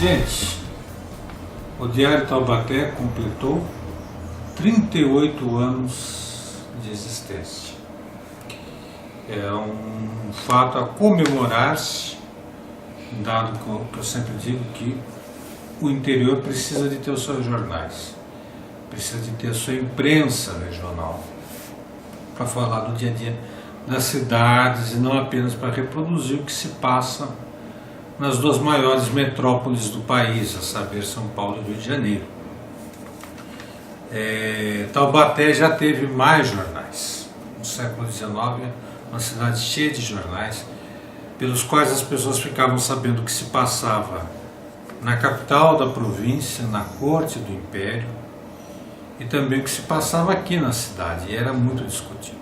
Gente, o Diário Taubaté completou 38 anos de existência. É um fato a comemorar-se, dado que eu sempre digo que o interior precisa de ter os seus jornais, precisa de ter a sua imprensa regional, para falar do dia a dia das cidades e não apenas para reproduzir o que se passa nas duas maiores metrópoles do país, a saber, São Paulo e Rio de Janeiro. Taubaté já teve mais jornais. No século XIX, uma cidade cheia de jornais, pelos quais as pessoas ficavam sabendo o que se passava na capital da província, na corte do império, e também o que se passava aqui na cidade, e era muito discutido.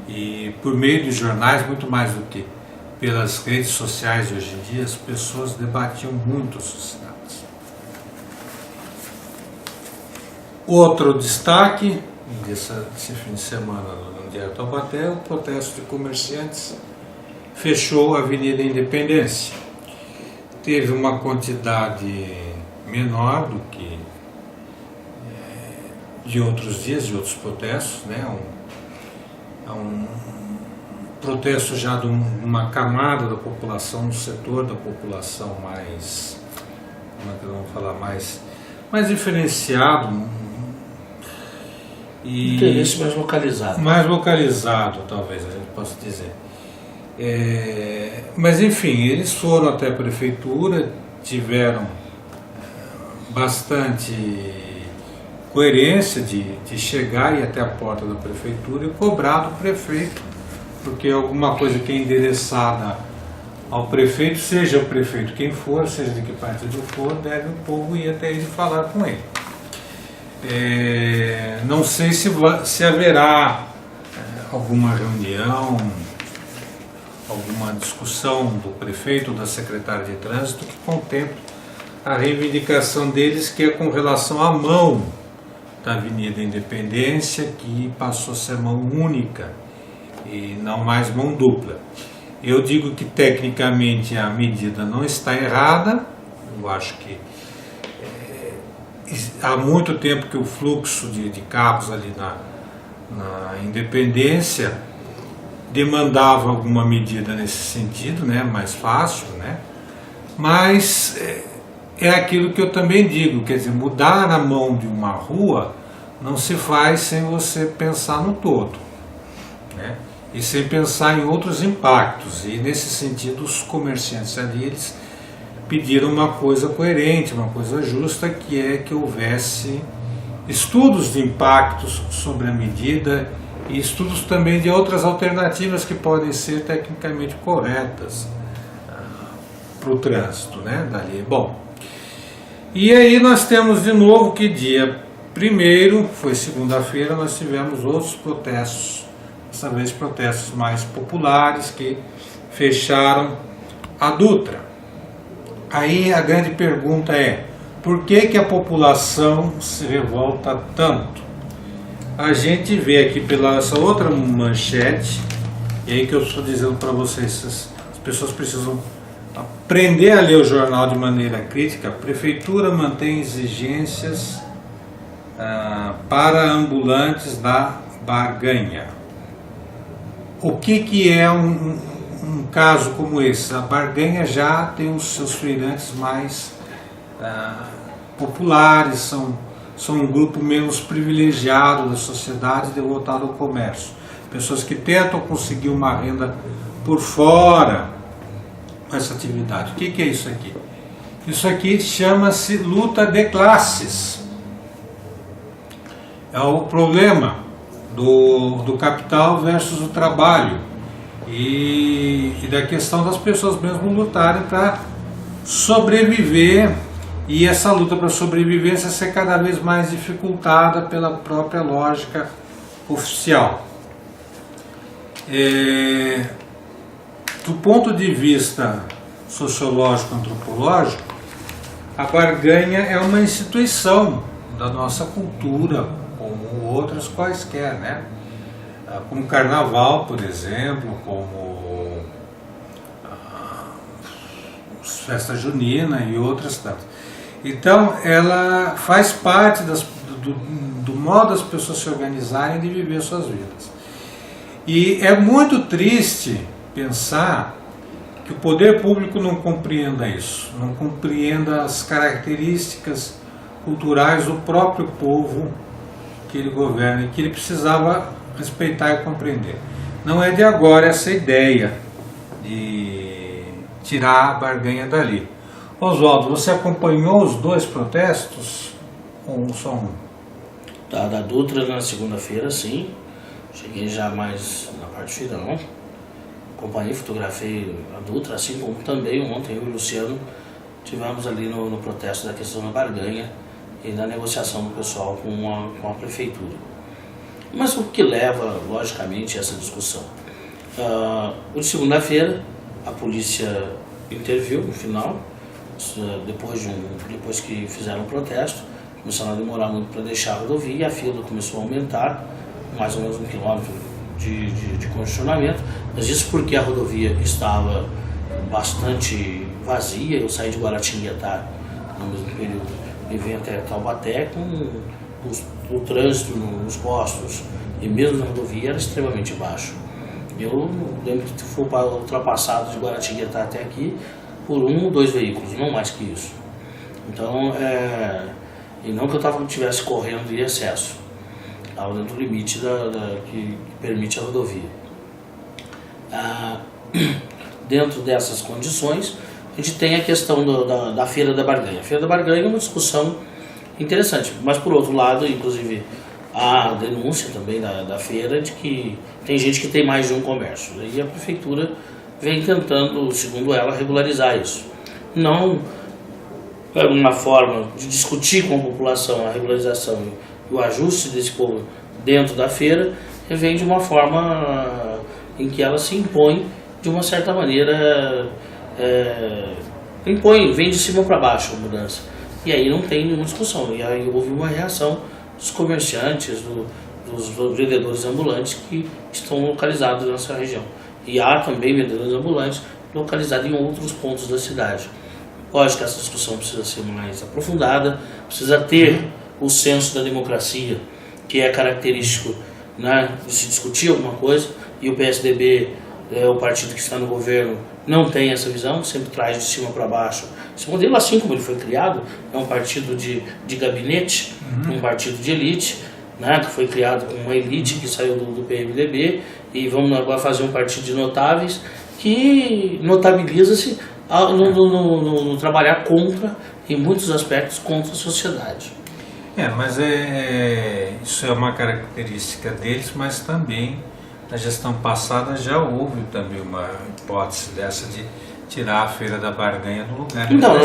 E por meio dos jornais, muito mais do que pelas redes sociais de hoje em dia, as pessoas debatiam muito as sociedades. Outro destaque desse fim de semana no Diário Taubaté, o protesto de comerciantes fechou a Avenida Independência. Teve uma quantidade menor do que de outros dias, de outros protestos, né? Um protesto já de uma camada da população, um setor da população mais, como é que vamos falar, mais diferenciado e interesse mais localizado. Mais localizado, talvez a gente possa dizer. Mas enfim, eles foram até a prefeitura, tiveram bastante coerência de chegar e ir até a porta da prefeitura e cobrar do prefeito, porque alguma coisa que é endereçada ao prefeito, seja o prefeito quem for, seja de que partido for, deve o povo ir até ele falar com ele. Não sei se haverá alguma reunião, alguma discussão do prefeito ou da secretária de trânsito que contemple a reivindicação deles, que é com relação à mão da Avenida Independência, que passou a ser mão única e não mais mão dupla. Eu digo que tecnicamente a medida não está errada. Eu acho que há muito tempo que o fluxo de carros ali na Independência demandava alguma medida nesse sentido, né, mais fácil, né? Mas é aquilo que eu também digo, quer dizer, mudar a mão de uma rua não se faz sem você pensar no todo, né? E sem pensar em outros impactos. E nesse sentido, os comerciantes ali, eles pediram uma coisa coerente, uma coisa justa, que é que houvesse estudos de impactos sobre a medida e estudos também de outras alternativas que podem ser tecnicamente corretas para o trânsito, né, dali. Bom, e aí nós temos de novo que dia 1º, foi segunda-feira, nós tivemos outros protestos, dessa vez protestos mais populares, que fecharam a Dutra. Aí a grande pergunta é, por que a população se revolta tanto? A gente vê aqui pela essa outra manchete, e aí que eu estou dizendo para vocês, as pessoas precisam aprender a ler o jornal de maneira crítica. A prefeitura mantém exigências para ambulantes da barganha. O que é um caso como esse? A barganha já tem os seus feirantes mais populares, são um grupo menos privilegiado da sociedade devotado ao comércio. Pessoas que tentam conseguir uma renda por fora dessa atividade. O que é isso aqui? Isso aqui chama-se luta de classes. É o problema do capital versus o trabalho e da questão das pessoas mesmo lutarem para sobreviver, e essa luta para sobrevivência ser cada vez mais dificultada pela própria lógica oficial. Do ponto de vista sociológico, antropológico, a barganha é uma instituição da nossa cultura, como outras quaisquer, né? Como carnaval, por exemplo, como os festa junina e outras datas. Então, ela faz parte do modo das pessoas se organizarem de viver suas vidas. E é muito triste pensar que o poder público não compreenda isso, não compreenda as características culturais do próprio povo que ele governa e que ele precisava respeitar e compreender. Não é de agora essa ideia de tirar a barganha dali. Oswaldo, você acompanhou os 2 protestos ou só um? Da Dutra na segunda-feira, sim. Cheguei já mais na parte final. Acompanhei, fotografei a Dutra, assim como também ontem eu e o Luciano tivemos ali no protesto da questão da barganha e da negociação do pessoal com a prefeitura. Mas o que leva, logicamente, a essa discussão? De segunda-feira, a polícia interviu no final, depois que fizeram o protesto, começaram a demorar muito para deixar a rodovia, e a fila começou a aumentar, mais ou menos 1 quilômetro de congestionamento, mas isso porque a rodovia estava bastante vazia. Eu saí de Guaratinguetá no mesmo período e vim até Taubaté com o trânsito nos postos e mesmo na rodovia era extremamente baixo. Eu lembro que foi ultrapassado de Guaratinguetá até aqui por 1 ou 2 veículos, não mais que isso. Então, e não que eu estivesse correndo em excesso, estava dentro do limite que permite a rodovia. Dentro dessas condições, a gente tem a questão da Feira da Barganha. A Feira da Barganha é uma discussão interessante, mas por outro lado, inclusive, há denúncia também da feira de que tem gente que tem mais de um comércio. E a prefeitura vem tentando, segundo ela, regularizar isso. Não é uma forma de discutir com a população a regularização e o ajuste desse povo dentro da feira, vem de uma forma em que ela se impõe de uma certa maneira, vem de cima para baixo a mudança. E aí não tem nenhuma discussão. E aí houve uma reação dos comerciantes, dos vendedores ambulantes que estão localizados nessa região. E há também vendedores ambulantes localizados em outros pontos da cidade. Lógico que essa discussão precisa ser mais aprofundada, precisa ter o senso da democracia, que é característico, né, de se discutir alguma coisa, e o PSDB, o partido que está no governo, não tem essa visão, sempre traz de cima para baixo. Esse modelo, assim como ele foi criado, é um partido de gabinete, um partido de elite, né, que foi criado com uma elite que saiu do PMDB, e vamos agora fazer um partido de notáveis que notabiliza-se no trabalhar contra, em muitos aspectos, contra a sociedade. Mas isso é uma característica deles, mas também na gestão passada já houve também uma hipótese dessa de tirar a Feira da Barganha do lugar. Então,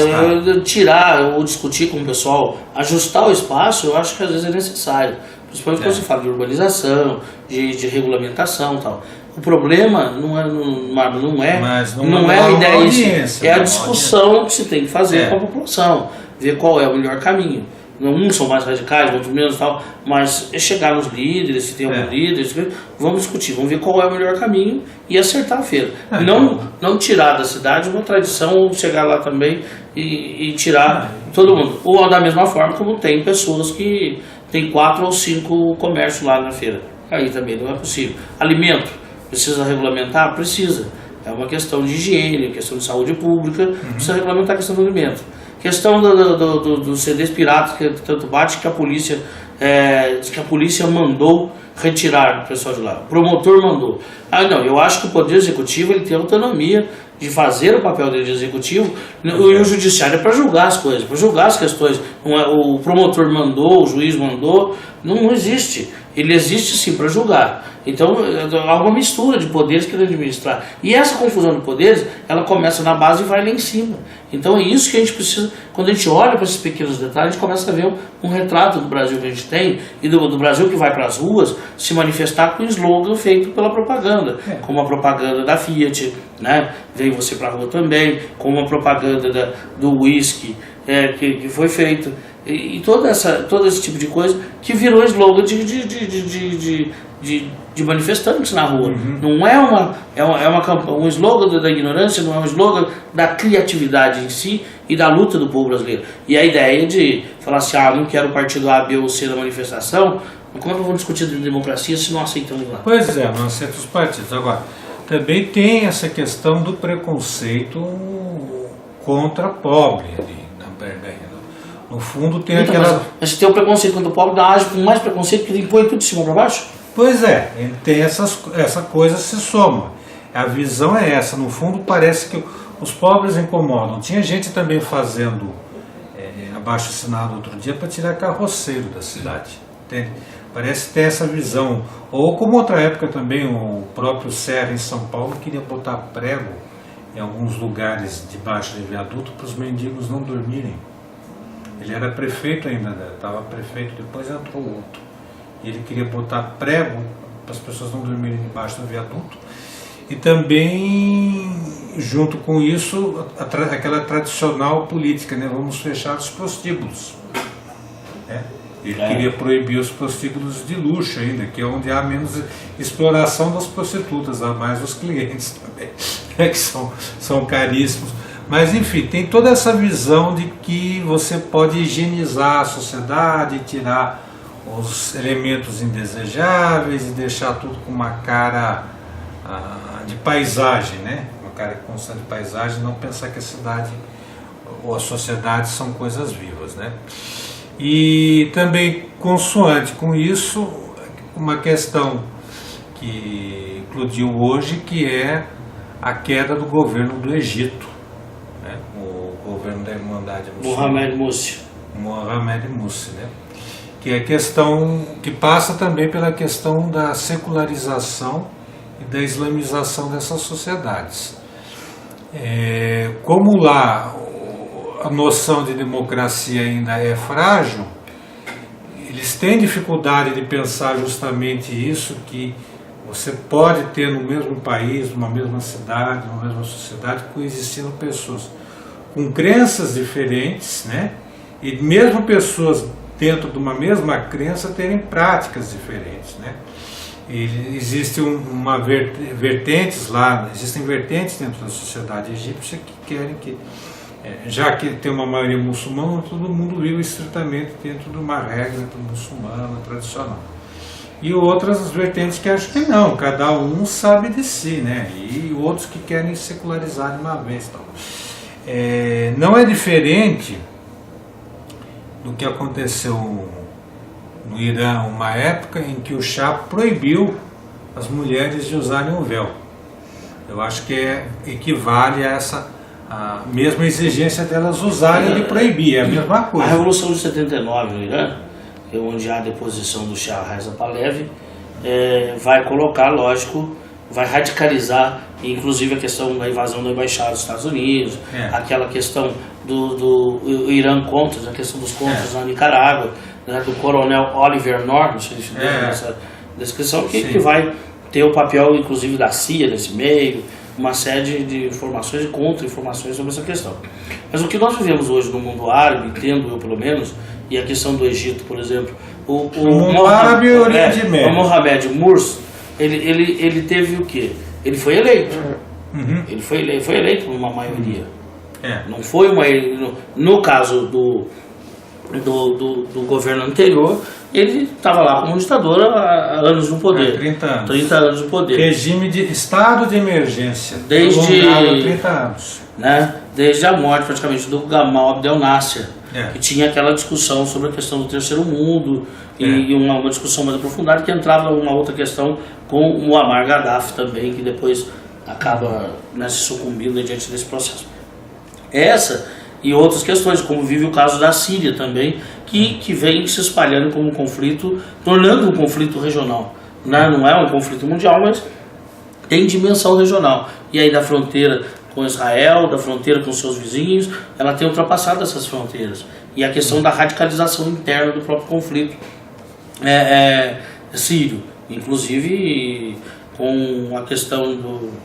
tirar ou discutir com o pessoal, ajustar o espaço, eu acho que às vezes é necessário. Principalmente quando se fala de urbanização, de regulamentação e tal. O problema não é a ideia, é a discussão que se tem que fazer com a população, ver qual é o melhor caminho. Uns são mais radicais, outros menos, tal, mas é chegar nos líderes, se tem algum líder, vamos discutir, vamos ver qual é o melhor caminho e acertar a feira. Não tirar da cidade uma tradição, ou chegar lá também e tirar todo mundo. Ou da mesma forma como tem pessoas que tem 4 ou 5 comércios lá na feira. Aí também não é possível. Alimento, precisa regulamentar? Precisa. É uma questão de higiene, questão de saúde pública, precisa regulamentar a questão do alimento. Questão dos CDs piratas que tanto bate, que a polícia mandou retirar o pessoal de lá. O promotor mandou. Eu acho que o Poder Executivo ele tem autonomia de fazer o papel dele de executivo, e o judiciário é para julgar as coisas, para julgar as questões. O promotor mandou, o juiz mandou, não existe. Ele existe sim para julgar. Então há uma mistura de poderes que ele administrar. E essa confusão de poderes, ela começa na base e vai lá em cima. Então é isso que a gente precisa, quando a gente olha para esses pequenos detalhes, a gente começa a ver um retrato do Brasil que a gente tem, e do Brasil que vai para as ruas se manifestar com um slogan feito pela propaganda, como a propaganda da Fiat, né? Vem você para a rua também, como a propaganda do whisky, que foi feito, e todo esse tipo de coisa que virou slogan de manifestantes na rua. Não é um slogan da ignorância, não é um slogan da criatividade em si e da luta do povo brasileiro. E a ideia de falar assim, não quero o partido A, B ou C da manifestação, como é que vamos discutir de democracia se não aceitamos lá? Pois é, não aceita os partidos. Agora, também tem essa questão do preconceito contra pobre ali na Berganha. No fundo tem então, aquela... Mas se tem o preconceito contra o pobre, dá age com mais preconceito que ele impõe tudo de cima para baixo? Pois é, tem essa coisa se soma. A visão é essa. No fundo parece que os pobres incomodam. Tinha gente também fazendo abaixo-assinado outro dia para tirar carroceiro da cidade. Entende? Parece ter essa visão. Ou como outra época também, o próprio Serra em São Paulo queria botar prego em alguns lugares debaixo de viaduto para os mendigos não dormirem. Ele era prefeito ainda, estava prefeito, depois entrou outro. E ele queria botar prego para as pessoas não dormirem debaixo do viaduto. E também, junto com isso, aquela tradicional política, né? Vamos fechar os prostíbulos. Ele queria proibir os prostíbulos de luxo ainda, que é onde há menos exploração das prostitutas, há mais os clientes também, que são caríssimos. Mas enfim, tem toda essa visão de que você pode higienizar a sociedade, tirar os elementos indesejáveis e deixar tudo com uma cara de paisagem, né? Uma cara que consta de paisagem, não pensar que a cidade ou a sociedade são coisas vivas, né? E também, consoante com isso, uma questão que eclodiu hoje, que é a queda do governo do Egito, né? O governo da Irmandade Mohamed Morsi. Mohamed Morsi, né? Que é questão que passa também pela questão da secularização e da islamização dessas sociedades. Como lá a noção de democracia ainda é frágil, eles têm dificuldade de pensar justamente isso, que você pode ter no mesmo país, numa mesma cidade, numa mesma sociedade, coexistindo pessoas com crenças diferentes, né? E mesmo pessoas dentro de uma mesma crença terem práticas diferentes, né? E existe vertentes lá, existem vertentes dentro da sociedade egípcia que querem que, já que tem uma maioria muçulmana, todo mundo vive estritamente dentro de uma regra muçulmana tradicional. E outras vertentes que acham que não, cada um sabe de si, né? E outros que querem secularizar de uma vez. Então. Não é diferente do que aconteceu no Irã, uma época em que o Shah proibiu as mulheres de usarem o véu. Eu acho que equivale a essa a mesma exigência delas usarem de proibir, é a mesma coisa. A Revolução de 79 no Irã, onde há a deposição do Shah Reza Pahlavi, vai colocar, lógico, vai radicalizar, inclusive a questão da invasão da embaixada dos Estados Unidos, aquela questão do Irã contra, a questão dos contras na Nicarágua, né, do coronel Oliver North, não sei se deu essa descrição, que vai ter o papel, inclusive, da CIA nesse meio, uma série de informações e contra-informações sobre essa questão. Mas o que nós vivemos hoje no mundo árabe, entendo eu pelo menos, e a questão do Egito, por exemplo, o Mohamed Morsi, ele teve o quê? Ele foi eleito. Ele foi eleito por uma maioria. Não foi uma... No caso do governo anterior, ele estava lá como ditador há anos no poder. 30 anos no poder. Regime de estado de emergência. Desde 30 anos. Né, desde a morte praticamente do Gamal Abdel Nasser. Que tinha aquela discussão sobre a questão do terceiro mundo e uma discussão mais aprofundada que entrava uma outra questão com o Muammar Gaddafi também, que depois acaba se sucumbindo diante desse processo. Essa e outras questões, como vive o caso da Síria também, que vem se espalhando como um conflito, tornando um conflito regional. Não é um conflito mundial, mas tem dimensão regional. E aí da fronteira com Israel, da fronteira com seus vizinhos, ela tem ultrapassado essas fronteiras. E a questão da radicalização interna do próprio conflito sírio, inclusive com a questão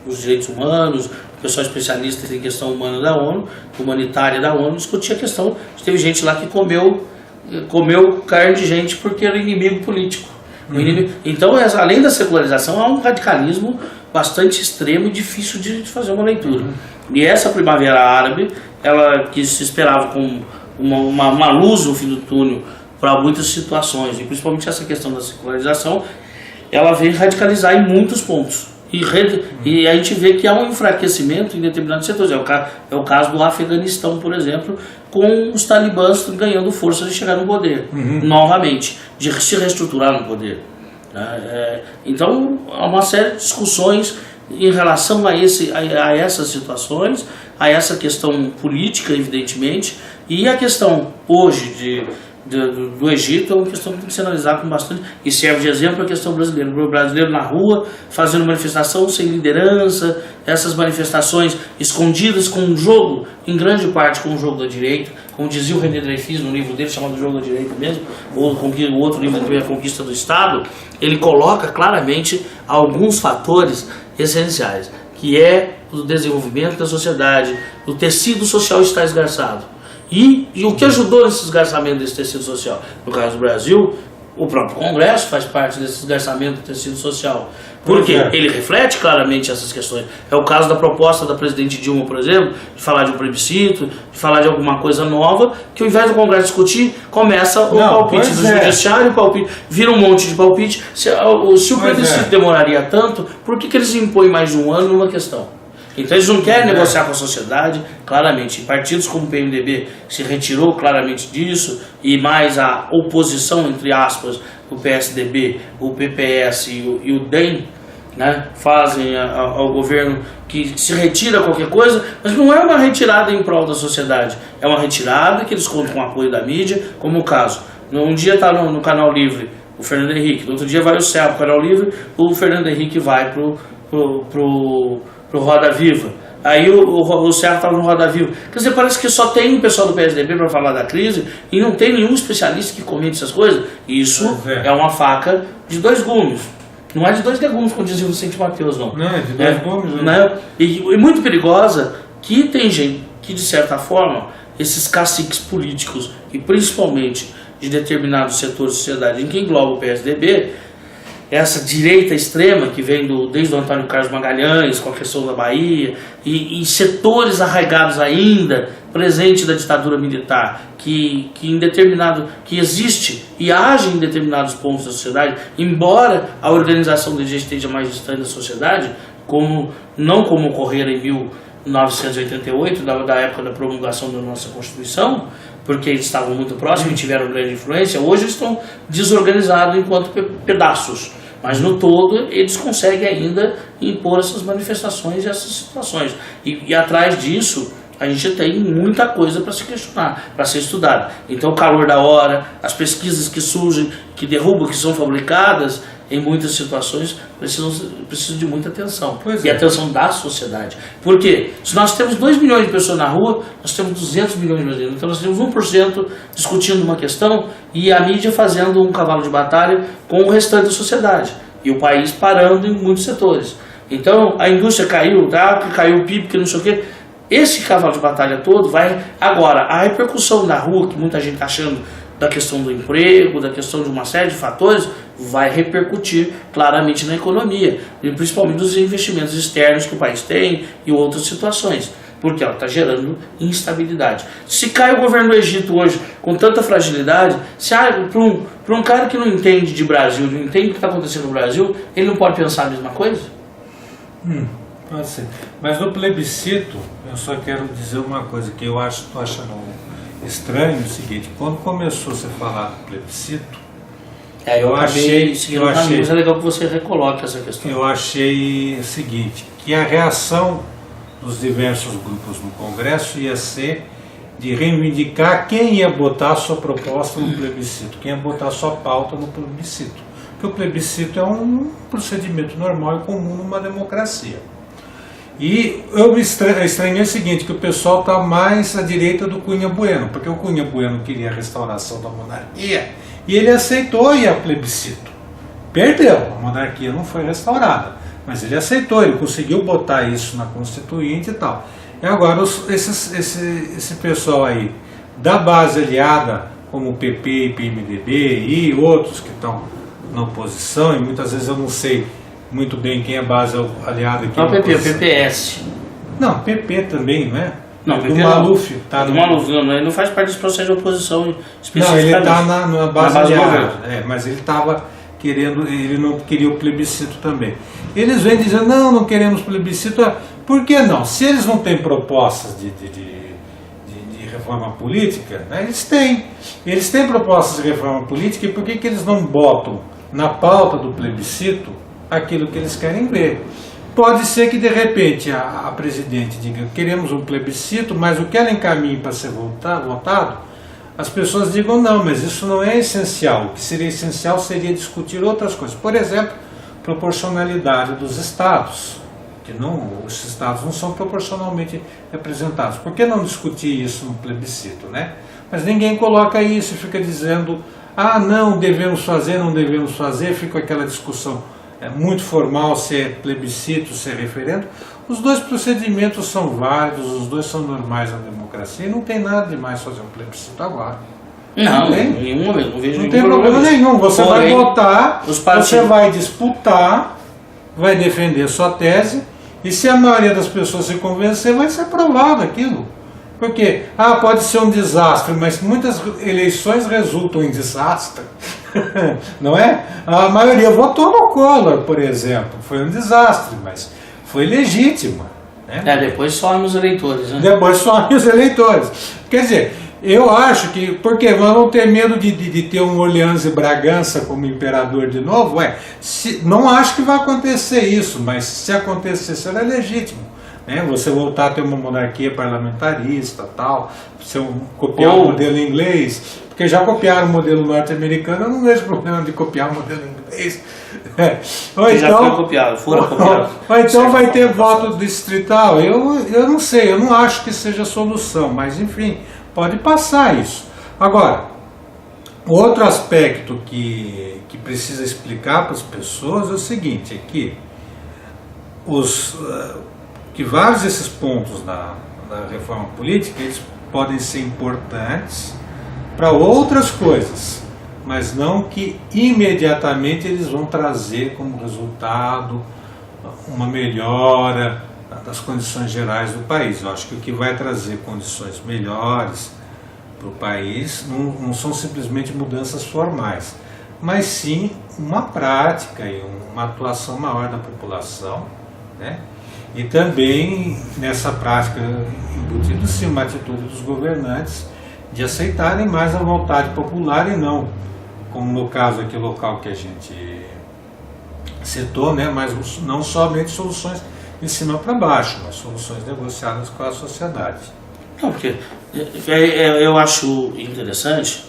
dos direitos humanos, o pessoal especialista em questão humana da ONU, humanitária da ONU, discutia a questão. Teve gente lá que comeu carne de gente porque era inimigo político. Então, além da secularização, há um radicalismo bastante extremo e difícil de fazer uma leitura. E essa primavera árabe, ela que se esperava com uma luz no fim do túnel para muitas situações, e principalmente essa questão da secularização, ela vem radicalizar em muitos pontos. E a gente vê que há um enfraquecimento em determinados setores. É o caso do Afeganistão, por exemplo, com os talibãs ganhando força de chegar no poder, novamente, de se reestruturar no poder. Então, há uma série de discussões em relação a essas situações, a essa questão política, evidentemente, e a questão hoje do Egito é uma questão que tem que ser analisada com bastante, e serve de exemplo a questão brasileira. O brasileiro na rua, fazendo manifestação sem liderança, essas manifestações escondidas com um jogo, em grande parte com o jogo da direita, como dizia o René Dreyfus no livro dele, chamado Jogo da Direita mesmo, ou o outro livro dele, A Conquista do Estado, ele coloca claramente alguns fatores essenciais, que é o desenvolvimento da sociedade, o tecido social está esgarçado. E o que ajudou nesse esgarçamento desse tecido social? No caso do Brasil, o próprio Congresso faz parte desse esgarçamento do tecido social. Porque ele reflete claramente essas questões. É o caso da proposta da presidente Dilma, por exemplo, de falar de um plebiscito, de falar de alguma coisa nova, que ao invés do Congresso discutir, começa o palpite do judiciário, vira um monte de palpite. Se o plebiscito demoraria tanto, por que eles impõem mais de um ano numa questão? Então eles não querem negociar com a sociedade, claramente. Partidos como o PMDB se retirou claramente disso, e mais a oposição, entre aspas, o PSDB, o PPS e o DEM, né, fazem ao governo que se retira qualquer coisa, mas não é uma retirada em prol da sociedade, é uma retirada que eles contam com o apoio da mídia, como o caso. Um dia está no Canal Livre o Fernando Henrique, no outro dia vai o Céu pro Canal Livre, o Fernando Henrique vai pro Roda Viva. Aí o Serra estava no Roda Viva. Quer dizer, parece que só tem o pessoal do PSDB para falar da crise e não tem nenhum especialista que comente essas coisas. Isso é uma faca de dois gumes. Não é de dois legumes, como dizia o Vicente Mateus, não. Não, é de dois gumes. Né? E muito perigosa, que tem gente que, de certa forma, esses caciques políticos, e principalmente de determinados setores de sociedade, em que engloba o PSDB, essa direita extrema que vem desde o Antônio Carlos Magalhães, com a questão da Bahia, e setores arraigados ainda, presente da ditadura militar, que existe e age em determinados pontos da sociedade, embora a organização deles esteja mais distante da sociedade, não como ocorrera em 1988, da época da promulgação da nossa Constituição, porque eles estavam muito próximos e tiveram grande influência. Hoje eles estão desorganizados enquanto pedaços, mas no todo eles conseguem ainda impor essas manifestações e essas situações. E atrás disso a gente tem muita coisa para se questionar, para ser estudada. Então o calor da hora, as pesquisas que surgem, que derrubam, que são fabricadas, em muitas situações precisam de muita atenção. E atenção da sociedade. Porque se nós temos 2 milhões de pessoas na rua, nós temos 200 milhões de brasileiros. Então nós temos 1% discutindo uma questão e a mídia fazendo um cavalo de batalha com o restante da sociedade. E o país parando em muitos setores. Então a indústria caiu, que caiu o PIB, que não sei o quê. Esse cavalo de batalha todo vai... Agora, a repercussão na rua, que muita gente está achando, da questão do emprego, da questão de uma série de fatores, vai repercutir claramente na economia, e principalmente nos investimentos externos que o país tem e outras situações, porque ela está gerando instabilidade. Se cai o governo do Egito hoje com tanta fragilidade, para um cara que não entende de Brasil, não entende o que está acontecendo no Brasil, ele não pode pensar a mesma coisa? Pode ser. Mas no plebiscito, eu só quero dizer uma coisa que eu estou achando estranho, o seguinte: quando começou a se falar do plebiscito, eu achei, mas é legal que você recoloque essa questão. Eu achei o seguinte, que a reação dos diversos grupos no Congresso ia ser de reivindicar quem ia botar a sua proposta no plebiscito, quem ia botar a sua pauta no plebiscito. Porque o plebiscito é um procedimento normal e comum numa democracia. E eu estranhei o seguinte, que o pessoal está mais à direita do Cunha Bueno, porque o Cunha Bueno queria a restauração da monarquia e ele aceitou ir a plebiscito. Perdeu, a monarquia não foi restaurada. Mas ele aceitou, ele conseguiu botar isso na Constituinte e tal. E agora esse pessoal aí da base aliada, como o PP e PMDB e outros que estão na oposição, e muitas vezes eu não sei muito bem quem é base aliada aqui. Não, o PP, o PPS. Não, PP também, não é? Não, do Maluf. Tá do Maluf, não, ele não faz parte desse processo de oposição especificamente. Não, ele está na base aliada, do mas ele estava querendo, ele não queria o plebiscito também. Eles vêm dizendo, não queremos plebiscito. Por que não? Se eles não têm propostas de reforma política, né, eles têm propostas de reforma política, e por que eles não botam na pauta do plebiscito aquilo que eles querem ver? Pode ser que de repente a presidente diga, queremos um plebiscito, mas o que ela encaminha para ser votado, as pessoas digam, não, mas isso não é essencial. O que seria essencial seria discutir outras coisas. Por exemplo, proporcionalidade dos estados, que os estados não são proporcionalmente representados. Por que não discutir isso no plebiscito, né? Mas ninguém coloca isso e fica dizendo, não devemos fazer, não devemos fazer, fica aquela discussão muito formal, se é plebiscito, se é referendo. Os dois procedimentos são válidos, os dois são normais na democracia, e não tem nada de mais fazer um plebiscito agora. Não vejo não tem problema nenhum. Você vai votar, você vai disputar, vai defender sua tese, e se a maioria das pessoas se convencer, vai ser aprovado aquilo. Porque, pode ser um desastre, mas muitas eleições resultam em desastre, não é? A maioria votou no Collor, por exemplo, foi um desastre, mas foi legítima. Né? Depois somem os eleitores, né? Depois somem os eleitores. Quer dizer, eu acho que, porque nós vamos ter medo de ter um Orleans e Bragança como imperador de novo, não acho que vai acontecer isso, mas se acontecer, será legítimo. Você voltar a ter uma monarquia parlamentarista, tal, copiar o modelo inglês, porque já copiaram o modelo norte-americano, eu não vejo problema de copiar o modelo inglês. Ou então vai ter voto distrital, eu não sei, eu não acho que seja solução, mas enfim, pode passar isso. Agora, outro aspecto que precisa explicar para as pessoas é o seguinte, é que vários desses pontos da reforma política, eles podem ser importantes para outras coisas, mas não que imediatamente eles vão trazer como resultado uma melhora das condições gerais do país. Eu acho que o que vai trazer condições melhores para o país não são simplesmente mudanças formais, mas sim uma prática e uma atuação maior da população, né? E também nessa prática embutido-se uma atitude dos governantes de aceitarem mais a vontade popular e não, como no caso aqui local que a gente citou, né, mas não somente soluções de cima para baixo, mas soluções negociadas com a sociedade. Não, porque eu acho interessante,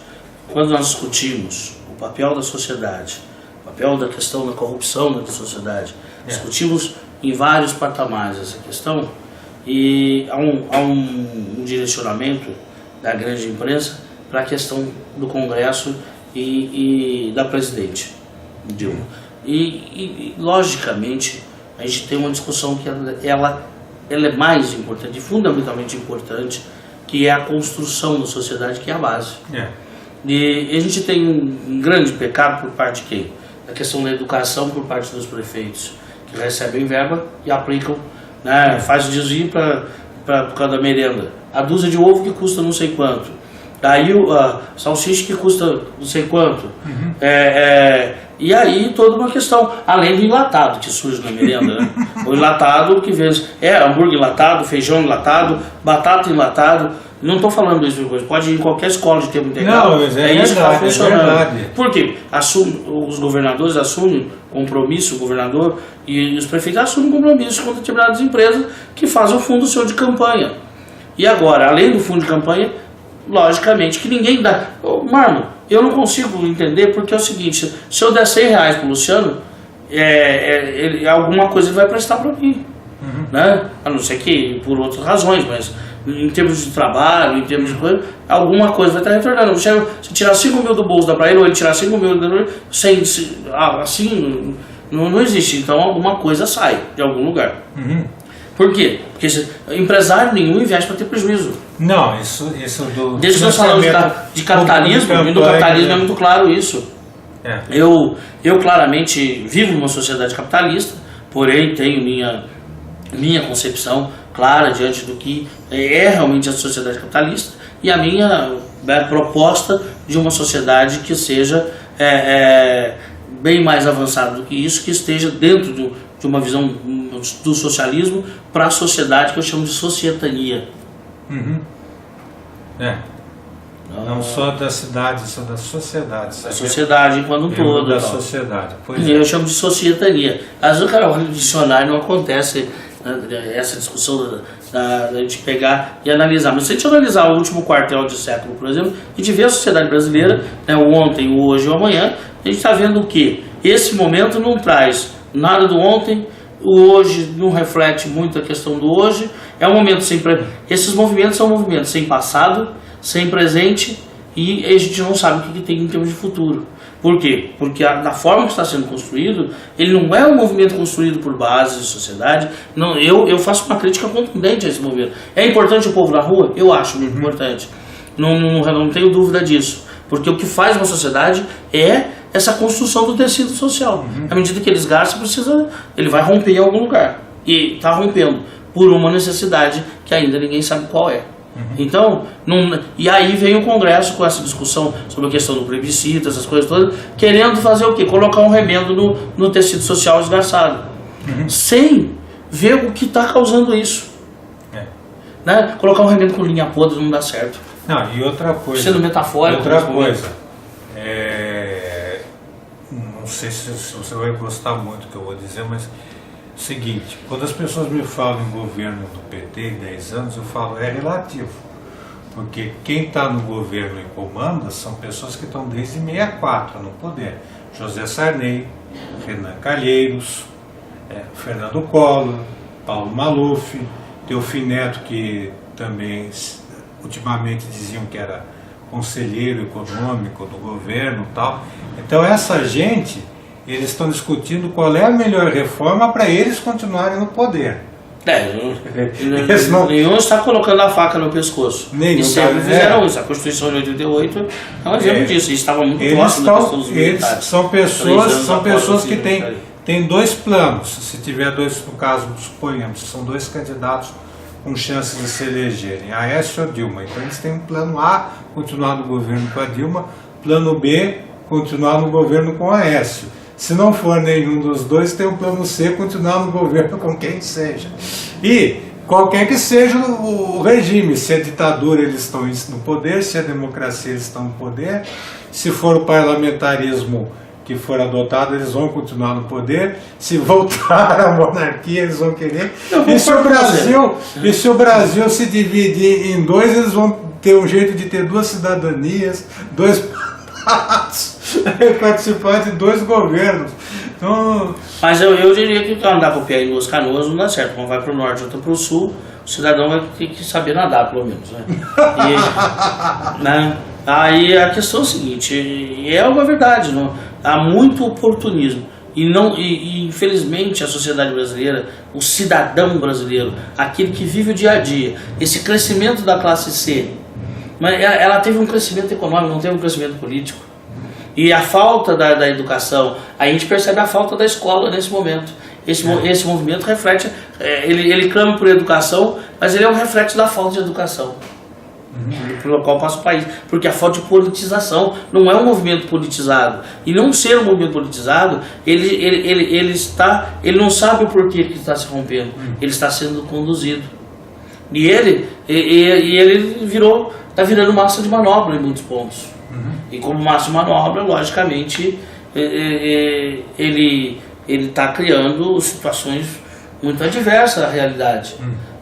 quando nós discutimos o papel da sociedade, o papel da questão da corrupção da sociedade, discutimos em vários patamares essa questão, e há um direcionamento da grande imprensa para a questão do Congresso e da presidente Dilma. E logicamente a gente tem uma discussão que ela é mais importante, fundamentalmente importante, que é a construção da sociedade, que é a base. E a gente tem um grande pecado por parte de quem? A questão da educação por parte dos prefeitos, que recebem verba e aplicam, né, faz desvio por causa da merenda. A dúzia de ovo que custa não sei quanto. Daí a salsicha que custa não sei quanto. E aí toda uma questão, além do enlatado que surge na merenda, né? O enlatado que vem, hambúrguer enlatado, feijão enlatado, batata enlatado. Não estou falando isso, pode ir em qualquer escola de tempo integral. Não, mas é isso que está funcionando. Por quê? Os governadores assumem compromisso, o governador e os prefeitos assumem compromisso com determinadas empresas que fazem o fundo seu de campanha. E agora, além do fundo de campanha, logicamente que ninguém dá. Mano, eu não consigo entender, porque é o seguinte, se eu der R$100 para o Luciano, alguma coisa ele vai prestar para mim. Né? A não ser que por outras razões, mas em termos de trabalho, em termos de coisa, alguma coisa vai estar retornando. Se tirar 5 mil do bolso da pra ele, ou ele tirar 5 mil assim, Não existe. Então alguma coisa sai de algum lugar. Uhum. Por quê? Porque empresário nenhum investe para ter prejuízo. Não, isso do Desde que nós falamos de capitalismo, e no capitalismo é muito claro isso. É. Eu claramente vivo numa sociedade capitalista, porém tenho minha concepção clara diante do que é realmente a sociedade capitalista e a minha proposta de uma sociedade que seja bem mais avançada do que isso, que esteja dentro de uma visão do socialismo para a sociedade que eu chamo de societania. Uhum. Não só da cidade, só da sociedade. A sociedade enquanto um todo. Da sociedade. Pois eu chamo de societania. Às vezes o cara olha no dicionário, não acontece essa discussão da gente pegar e analisar. Mas se a gente analisar o último quartel de século, por exemplo, a gente vê a sociedade brasileira, né, o ontem, o hoje e o amanhã, a gente está vendo o que? Esse momento não traz nada do ontem, o hoje não reflete muito a questão do hoje, é um momento sem... Esses movimentos são movimentos sem passado, sem presente, e a gente não sabe o que tem em termos de futuro. Por quê? Porque da forma que está sendo construído, ele não é um movimento construído por bases de sociedade. Não, eu faço uma crítica contundente a esse movimento. É importante o povo na rua? Eu acho muito importante. Não tenho dúvida disso. Porque o que faz uma sociedade é essa construção do tecido social. À medida que eles gastam, ele vai romper em algum lugar. E está rompendo por uma necessidade que ainda ninguém sabe qual é. Então, e aí vem o Congresso com essa discussão sobre a questão do plebiscito, essas coisas todas, querendo fazer o quê? Colocar um remendo no tecido social esgarçado, sem ver o que está causando isso. Né? Colocar um remendo com linha podre não dá certo. Não, e outra coisa. Sendo metafórico. Outra coisa. Não sei se você vai gostar muito do que eu vou dizer, mas seguinte, quando as pessoas me falam em governo do PT em 10 anos, eu falo, é relativo. Porque quem está no governo e comanda são pessoas que estão desde 64 no poder. José Sarney, Renan Calheiros, Fernando Collor, Paulo Maluf, Teofim Neto, que também ultimamente diziam que era conselheiro econômico do governo e tal. Então essa gente... Eles estão discutindo qual é a melhor reforma para eles continuarem no poder. Nenhum está colocando a faca no pescoço. Nenhum, e sempre fizeram isso. A Constituição de 88 é um exemplo disso. Eles estavam muito próximos da questão dos militares. São pessoas que têm dois planos. Se tiver dois, no caso, suponhamos, são dois candidatos com chances de se elegerem, Aécio ou Dilma. Então eles têm um plano A, continuar no governo com a Dilma, plano B, continuar no governo com a Aécio. Se não for nenhum dos dois, tem o plano C, continuar no governo com quem seja. E qualquer que seja o regime, se é ditadura eles estão no poder, se é democracia eles estão no poder, se for o parlamentarismo que for adotado, eles vão continuar no poder, se voltar à monarquia eles vão querer, e se o Brasil se dividir em dois, eles vão ter um jeito de ter duas cidadanias, dois participar de dois governos. Então... Mas eu diria que andar com o pé em duas canoas não dá certo. Um vai para o norte, outro para o sul, o cidadão vai ter que saber nadar, pelo menos. Né? Aí a questão é o seguinte, é uma verdade, não? Há muito oportunismo. E infelizmente a sociedade brasileira, o cidadão brasileiro, aquele que vive o dia a dia, esse crescimento da classe C, mas ela teve um crescimento econômico, não teve um crescimento político. E a falta da educação, a gente percebe a falta da escola nesse momento. Esse movimento reflete, ele clama por educação, mas ele é um reflexo da falta de educação, pelo qual passa o país. Porque a falta de politização não é um movimento politizado. E não ser um movimento politizado, ele não sabe o porquê que está se rompendo. Ele está sendo conduzido. E ele está virando massa de manobra em muitos pontos. E como massa de manobra, logicamente, ele está criando situações muito adversas à realidade.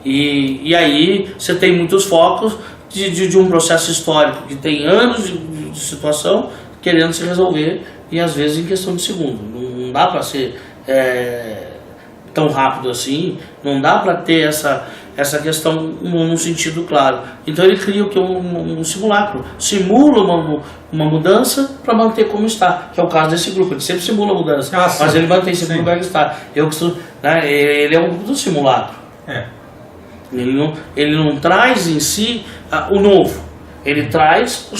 E aí você tem muitos focos de um processo histórico que tem anos de situação querendo se resolver, e às vezes em questão de segundo. Não dá para ser tão rápido assim, não dá para ter essa questão num sentido claro. Então ele cria o que? Um simulacro. Simula uma mudança para manter como está, que é o caso desse grupo. Ele sempre simula a mudança, mas ele mantém sempre no lugar que está. Né, ele é um grupo do simulacro. Ele não traz em si o novo. Ele traz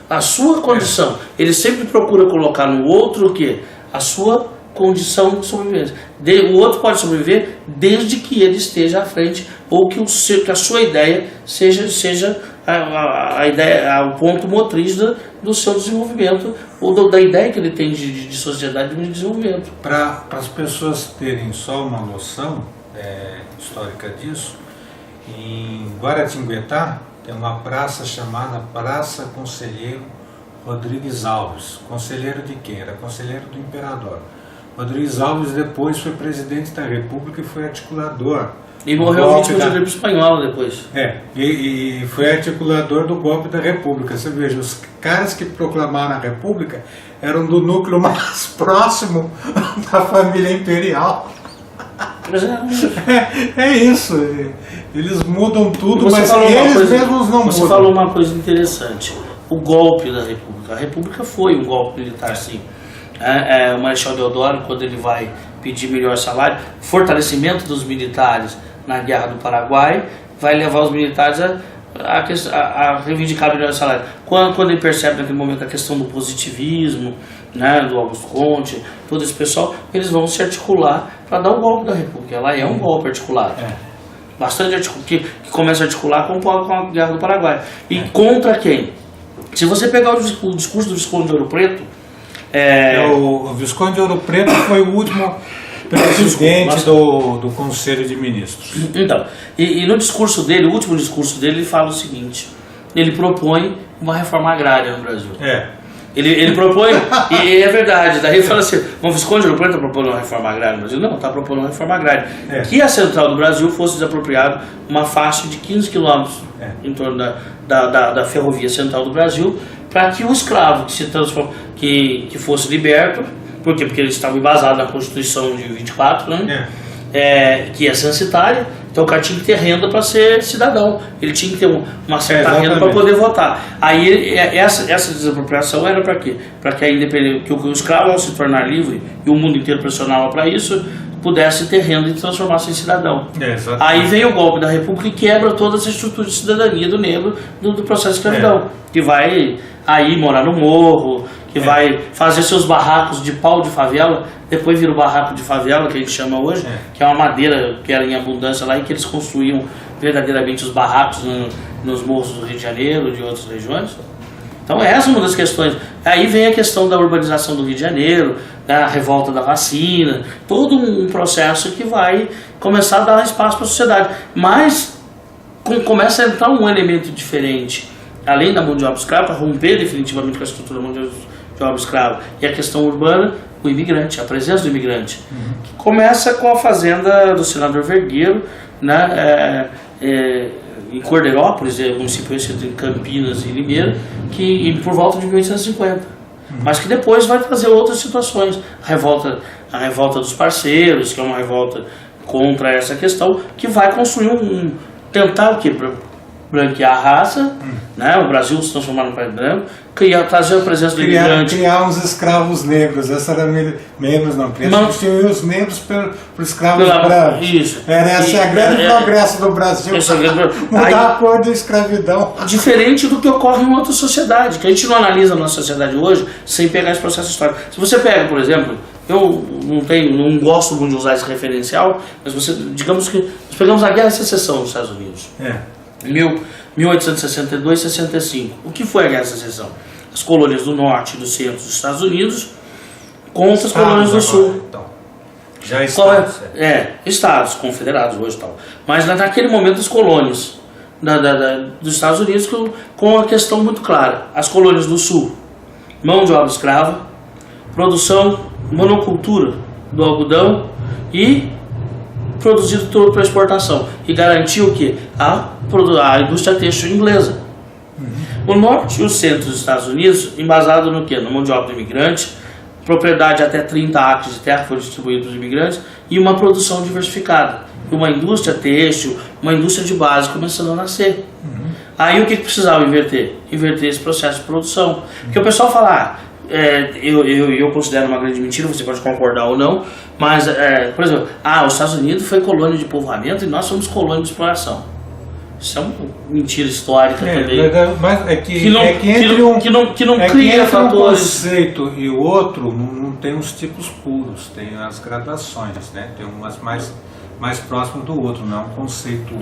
a sua condição. Ele sempre procura colocar no outro o quê? A sua condição de sobrevivência. O outro pode sobreviver desde que ele esteja à frente ou que a sua ideia seja a ideia, o ponto motriz do seu desenvolvimento ou da ideia que ele tem de sociedade de desenvolvimento. Para as pessoas terem só uma noção histórica disso, em Guaratinguetá tem uma praça chamada Praça Conselheiro Rodrigues Alves. Conselheiro de quem? Era conselheiro do imperador. Rodrigues Alves depois foi presidente da República e foi articulador. E morreu vítima de gripe espanhola depois. E foi articulador do golpe da República. Você veja, os caras que proclamaram a República eram do núcleo mais próximo da família imperial. É isso. Eles mudam tudo, mas eles mesmos não mudam. Você falou uma coisa interessante. O golpe da República. A República foi um golpe militar, sim. O Marechal Deodoro, quando ele vai pedir melhor salário, fortalecimento dos militares na Guerra do Paraguai, vai levar os militares a reivindicar melhor salário. Quando ele percebe naquele momento a questão do positivismo, né, do Augusto Conte, todo esse pessoal, eles vão se articular para dar o golpe da República. Ela é um golpe articulado. Bastante articulado, que começa a articular com a Guerra do Paraguai. E contra quem? Se você pegar o discurso do Visconde de Ouro Preto, o Visconde de Ouro Preto foi o último presidente do Conselho de Ministros. Então, e no discurso dele, o último discurso dele, ele fala o seguinte: ele propõe uma reforma agrária no Brasil. Ele propõe, e é verdade, daí ele fala assim: o Visconde de Ouro Preto está propondo uma reforma agrária no Brasil? Não, está propondo uma reforma agrária. Que a central do Brasil fosse desapropriado uma faixa de 15 quilômetros em torno da ferrovia central do Brasil, para que o escravo que se transforma, que fosse liberto. Por quê? Porque ele estava embasado na Constituição de 24, né? Que é censitária, então o cara tinha que ter renda para ser cidadão, ele tinha que ter uma certa renda para poder votar. Aí essa desapropriação era para quê? Para que a independência, que o escravo, ao se tornar livre, e o mundo inteiro pressionava para isso, pudesse ter renda e transformar-se em cidadão. Aí vem o golpe da República e quebra toda essa estrutura de cidadania do negro do processo de escravidão, que vai aí morar no morro, que vai fazer seus barracos de pau de favela, depois vira o barraco de favela, que a gente chama hoje, que é uma madeira que era em abundância lá e que eles construíam verdadeiramente os barracos nos morros do Rio de Janeiro e de outras regiões. Então essa é uma das questões. Aí vem a questão da urbanização do Rio de Janeiro, da revolta da vacina, todo um processo que vai começar a dar espaço para a sociedade. Mas começa a entrar um elemento diferente, além da mão de obra escrava, para romper definitivamente com a estrutura da mão de obra escrava, e a questão urbana, o imigrante, a presença do imigrante, que começa com a fazenda do senador Vergueiro, né, em Cordeirópolis, município entre Campinas e Limeira, por volta de 1850. Mas que depois vai trazer outras situações. A revolta dos parceiros, que é uma revolta contra essa questão, que vai construir tentar o quê? Branquear a raça, né? O Brasil se transformar num país branco, trazer a presença do imigrante. Criar uns escravos negros, essa era menos não, porque substituir os negros por escravos brancos. Isso. Esse é o grande progresso do Brasil, mudar a cor da escravidão. Diferente do que ocorre em outra sociedade, que a gente não analisa na nossa sociedade hoje sem pegar esse processo histórico. Se você pega, por exemplo, eu não gosto muito de usar esse referencial, mas digamos que nós pegamos a Guerra de Secessão nos Estados Unidos. 1862 e 65. O que foi a Guerra de Secessão? As colônias do norte e do centro dos Estados Unidos contra as colônias do sul. Então, já estados. Estados confederados hoje e tal. Mas naquele momento as colônias dos Estados Unidos com uma questão muito clara. As colônias do sul, mão de obra escrava, produção, monocultura do algodão e produzido todo para exportação. E garantiu o quê? A indústria têxtil inglesa. O norte e o centro dos Estados Unidos, embasado no quê? Na mão de obra do imigrante, propriedade até 30 acres de terra que foi distribuída para os imigrantes e uma produção diversificada. e uma indústria têxtil, uma indústria de base começando a nascer. Aí o que precisava inverter? Inverter esse processo de produção. Porque o pessoal fala, eu considero uma grande mentira, você pode concordar ou não, mas, por exemplo, os Estados Unidos foi colônia de povoamento e nós somos colônia de exploração. Isso é uma mentira histórica também. Mas Que não cria fatores. Um conceito e o outro não tem os tipos puros, tem as gradações, né? Tem umas mais próximo do outro, não é um conceito.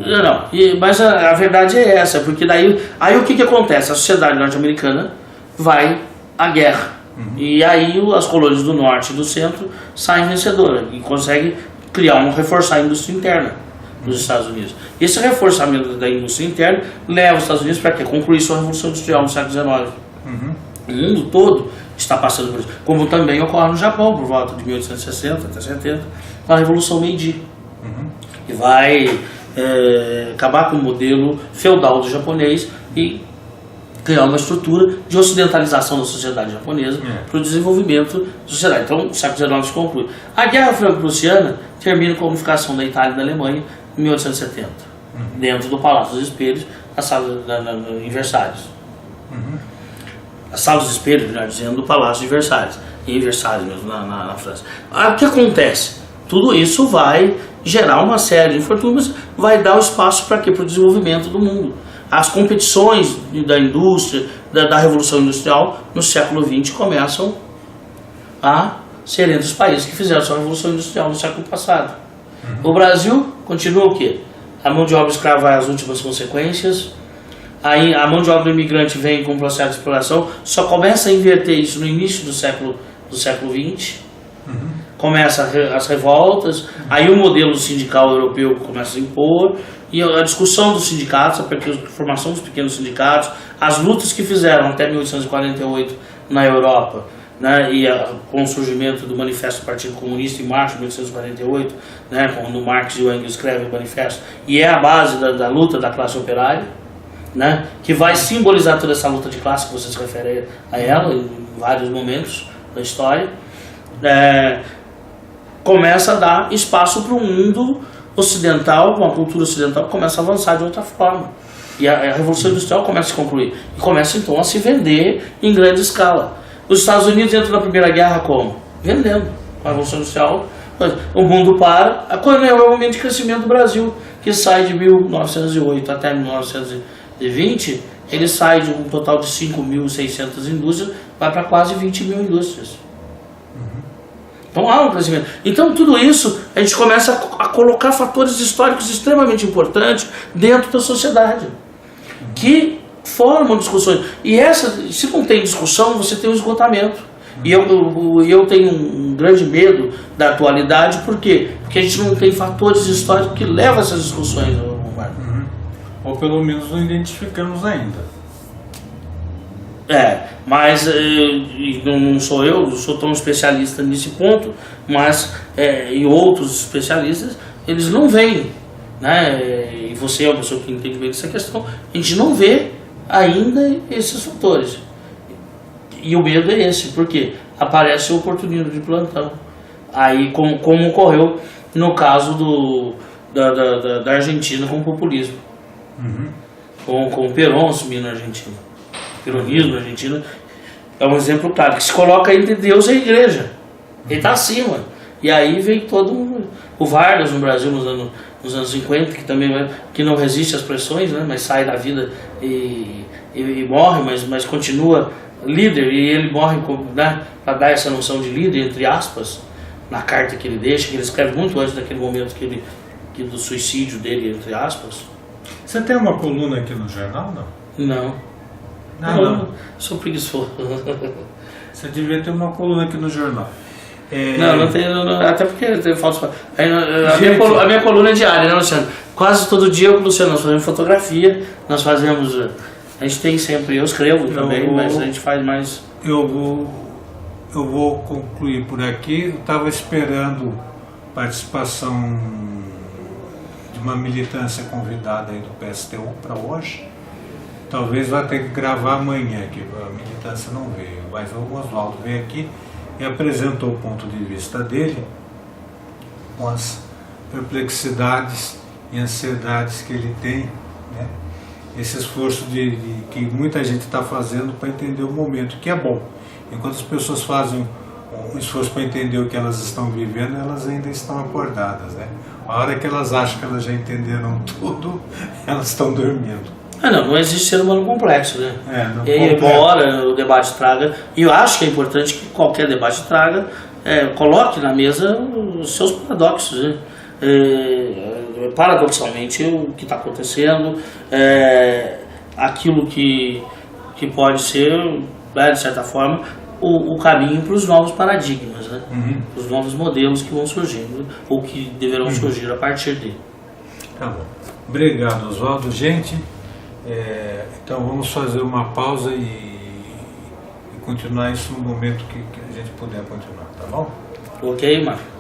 Mas a verdade é essa, porque daí o que acontece? A sociedade norte-americana vai à guerra. E aí as colônias do norte e do centro saem vencedoras e conseguem reforçar a indústria interna dos Estados Unidos. Esse reforçamento da indústria interna leva os Estados Unidos para quê? Concluir sua revolução industrial no século XIX. O mundo todo está passando por isso. Como também ocorre no Japão, por volta de 1860 até 70, a Revolução Meiji. Que vai acabar com o modelo feudal do japonês e criar uma estrutura de ocidentalização da sociedade japonesa para o desenvolvimento da sociedade. Então, o século XIX se conclui. A Guerra Franco-Prussiana termina com a unificação da Itália e da Alemanha em 1870, dentro do Palácio dos Espelhos, na sala em Versalhes. A Sala dos Espelhos, melhor dizendo, do Palácio de Versalhes, em Versalhes mesmo, na França. O que acontece? Tudo isso vai gerar uma série de infortúnios, vai dar o espaço para quê? Para o desenvolvimento do mundo. As competições da indústria, da Revolução Industrial, no século XX, começam a ser entre os países que fizeram sua Revolução Industrial no século passado. O Brasil continua o quê? A mão de obra escrava vai às últimas consequências, aí a mão de obra imigrante vem com o processo de exploração, só começa a inverter isso no início do século XX. Começa as revoltas, aí o modelo sindical europeu começa a impor, e a discussão dos sindicatos, a formação dos pequenos sindicatos, as lutas que fizeram até 1848 na Europa, né, e com o surgimento do Manifesto do Partido Comunista em março de 1848, né, quando Marx e o Engels escrevem o manifesto, e é a base da luta da classe operária, né, que vai simbolizar toda essa luta de classe que você se refere a ela em vários momentos da história. Começa a dar espaço para o mundo ocidental, uma cultura ocidental que começa a avançar de outra forma. E a Revolução Industrial começa a se concluir. E começa então a se vender em grande escala. Os Estados Unidos entram na Primeira Guerra como? Vendendo. A Revolução Industrial, o mundo para. Quando é o momento de crescimento do Brasil, que sai de 1908 até 1920, ele sai de um total de 5.600 indústrias, vai para quase 20 mil indústrias. Então há um crescimento. Então tudo isso a gente começa a colocar fatores históricos extremamente importantes dentro da sociedade, que formam discussões. E se não tem discussão, você tem um esgotamento. E eu tenho um grande medo da atualidade, por quê? Porque a gente não tem fatores históricos que levam a essas discussões. Ou pelo menos não identificamos ainda. Mas não sou eu, não sou tão especialista nesse ponto, mas e outros especialistas, eles não veem, né? E você é uma pessoa que entende bem dessa questão, a gente não vê ainda esses fatores. E o medo é esse, porque aparece o oportunismo de plantão. Aí, como ocorreu no caso da Argentina com o populismo. Com o Perón assumindo a Argentina. O peronismo na Argentina é um exemplo claro, que se coloca entre Deus e a igreja. Ele está acima. E aí vem todo o Vargas no Brasil nos anos 50, que também que não resiste às pressões, né, mas sai da vida e morre, mas continua líder, e ele morre, né, para dar essa noção de líder, entre aspas, na carta que ele deixa, que ele escreve muito antes daquele momento do suicídio dele, entre aspas. Você tem uma coluna aqui no jornal, não? Não. Não. Sou preguiçoso. Você devia ter uma coluna aqui no jornal. Não tenho, até porque eu faço. A minha coluna é diária, né, Luciano? Quase todo dia eu e o Luciano nós fazemos fotografia, nós fazemos. A gente tem sempre, eu escrevo também, mas a gente faz mais. Eu vou concluir por aqui. Eu estava esperando participação de uma militância convidada aí do PSTU para hoje. Talvez vá ter que gravar amanhã, que a militância não veio, mas o Oswaldo veio aqui e apresentou o ponto de vista dele com as perplexidades e ansiedades que ele tem, né? Esse esforço que muita gente está fazendo para entender o momento, que é bom. Enquanto as pessoas fazem um esforço para entender o que elas estão vivendo, elas ainda estão acordadas, né? A hora que elas acham que elas já entenderam tudo, elas estão dormindo. Não existe ser humano complexo, né? Não e embora o debate traga, e eu acho que é importante que qualquer debate traga, coloque na mesa os seus paradoxos, né? Paradoxalmente o que está acontecendo, aquilo que pode ser, de certa forma, o caminho para os novos paradigmas, né? Os novos modelos que vão surgindo ou que deverão surgir a partir dele. Tá bom. Obrigado, Oswaldo. Gente, então vamos fazer uma pausa e continuar isso no momento que a gente puder continuar, tá bom? Ok, Marco.